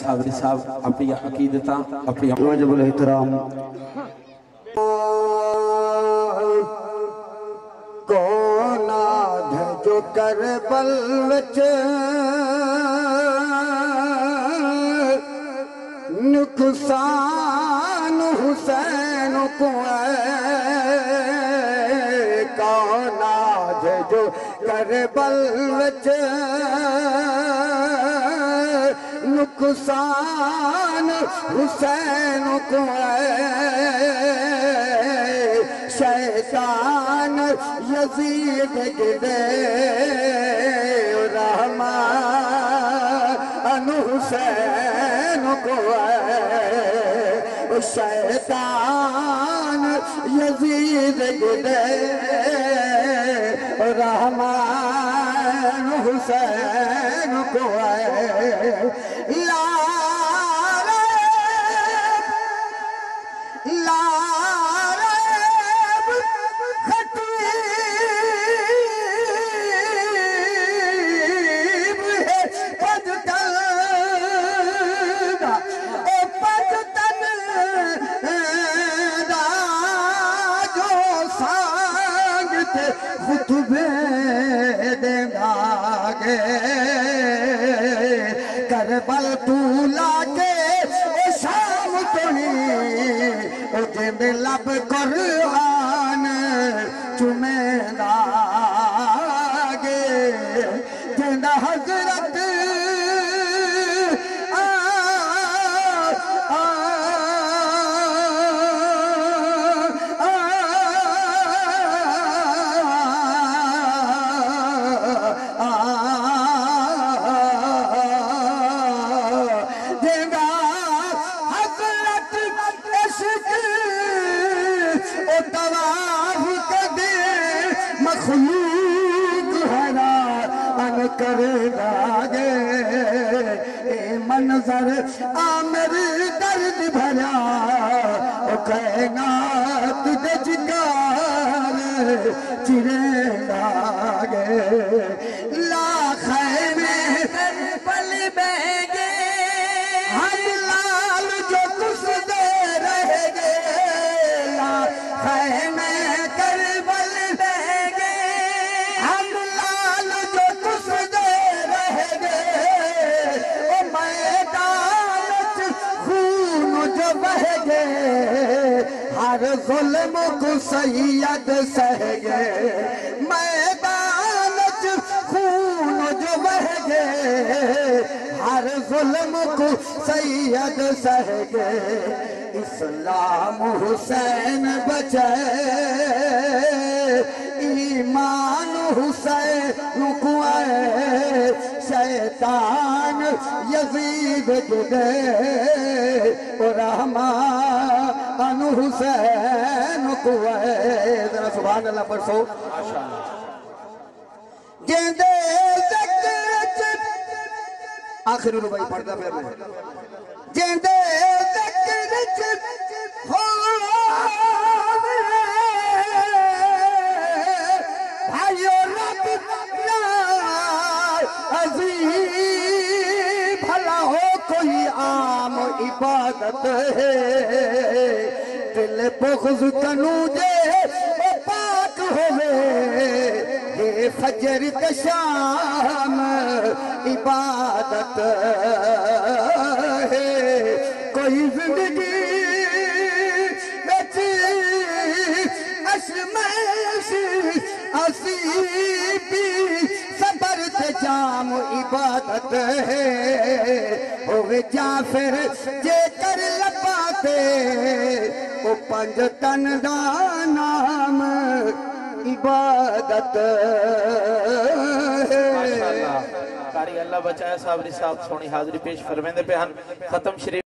साबरी साहब अपनी अकीदत अपनी वाजिबुल एहतराम कोनाध जो करबल विच नुकसान हुसैन को कोनाध जो करबल विच नुकसान हुसैन को शैतान यजीद गिदे रहमान हुसैन को शैतान यजीद गिदे रहमान हुसैन को करबल तूला के शाम तोड़ी जिंद लब कुरान चुमेदागे जिंद हजरत मखलूक हैरान कर लागे मंजर आमिर दर्द भरा कायनात दे जिगार चिरे लागे लाखे में पल बहगे हम लाल जो कुछ दे रहेगे लाखे में हर जुल्म को सैयद सहगे मैदान खून जो बहगे हर जुल्म को सैयद सहगे इस्लाम हुसैन बचे ईमान हुसैन को शैतान यजीद गिदे रहमान हुसैन को जरा सुभान अल्लाह पढ़ो गेंदे आखिर भाई पढ़ता फिर मैं गेंदे हो भाइयों रब अजीब भला हो कोई आम इबादत है दिल बुग़्ज़ तनू जे पाक होवे ये फजर के शाम इबादत है कोई जिंदगी असीबी सबर से जाम इबादत है होवे जा फिर जे कर लपाते ओ पंज तन दा नाम इबादत है। माशाअल्लाह कारी अल्लाह बचाया साबरी साहब सोनी हाजिरी पेश फरमाते पे हन खत्म शरीफ